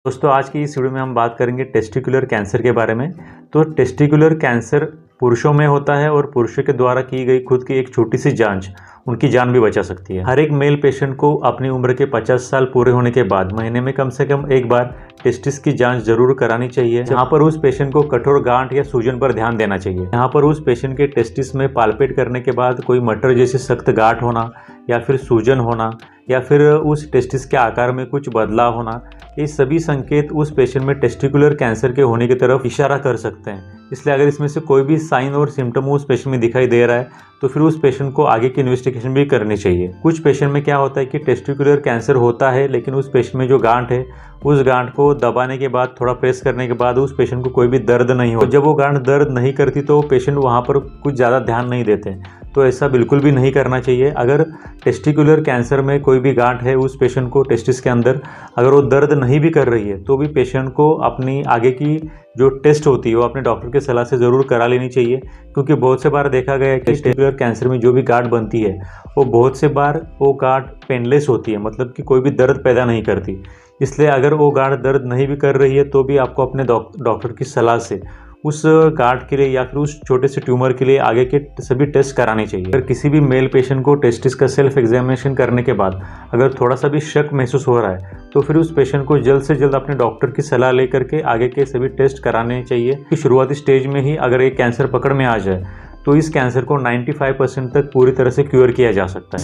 दोस्तों आज की इस वीडियो में हम बात करेंगे टेस्टिकुलर कैंसर के बारे में। तो टेस्टिकुलर कैंसर पुरुषों में होता है और पुरुषों के द्वारा की गई खुद की एक छोटी सी जांच उनकी जान भी बचा सकती है। हर एक मेल पेशेंट को अपनी उम्र के 50 साल पूरे होने के बाद महीने में कम से कम एक बार टेस्टिस की जांच जरूर करानी चाहिए। यहाँ पर उस पेशेंट को कठोर गांठ या सूजन पर ध्यान देना चाहिए। यहाँ पर उस पेशेंट के टेस्टिस में पालपेट करने के बाद कोई मटर जैसे सख्त गांठ होना या फिर सूजन होना या फिर उस टेस्टिस के आकार में कुछ बदलाव होना, ये सभी संकेत उस पेशेंट में टेस्टिकुलर कैंसर के होने की तरफ इशारा कर सकते हैं। इसलिए अगर इसमें से कोई भी साइन और सिम्टम उस पेशेंट में दिखाई दे रहा है तो फिर उस पेशेंट को आगे की इन्वेस्टिगेशन भी करनी चाहिए। कुछ पेशेंट में क्या होता है कि टेस्टिकुलर कैंसर होता है लेकिन उस पेशेंट में जो गांठ है उस गांठ को दबाने के बाद, थोड़ा प्रेस करने के बाद उस पेशेंट को कोई भी दर्द नहीं हो। जब वो गांठ दर्द नहीं करती तो पेशेंट वहाँ पर कुछ ज़्यादा ध्यान नहीं देते। तो ऐसा बिल्कुल भी नहीं करना चाहिए। अगर टेस्टिकुलर कैंसर में कोई भी गांठ है उस पेशेंट को टेस्टिस के अंदर, अगर वो दर्द नहीं भी कर रही है तो भी पेशेंट को अपनी आगे की जो टेस्ट होती है वो अपने डॉक्टर की सलाह से ज़रूर करा लेनी चाहिए। क्योंकि बहुत से बार देखा गया है कि टेस्टिकुलर कैंसर में जो भी गांठ बनती है वो बहुत से बार वो गांठ पेनलेस होती है, मतलब कि कोई भी दर्द पैदा नहीं करती। इसलिए अगर वो गांठ दर्द नहीं भी कर रही है तो भी आपको अपने डॉक्टर की सलाह से उस गांठ के लिए या फिर उस छोटे से ट्यूमर के लिए आगे के सभी टेस्ट कराने चाहिए। अगर किसी भी मेल पेशेंट को टेस्टिस का सेल्फ एग्जामिनेशन करने के बाद अगर थोड़ा सा भी शक महसूस हो रहा है तो फिर उस पेशेंट को जल्द से जल्द अपने डॉक्टर की सलाह लेकर के आगे के सभी टेस्ट कराने चाहिए। कि शुरुआती स्टेज में ही अगर एक कैंसर पकड़ में आ जाए तो इस कैंसर को 95% तक पूरी तरह से क्योर किया जा सकता है।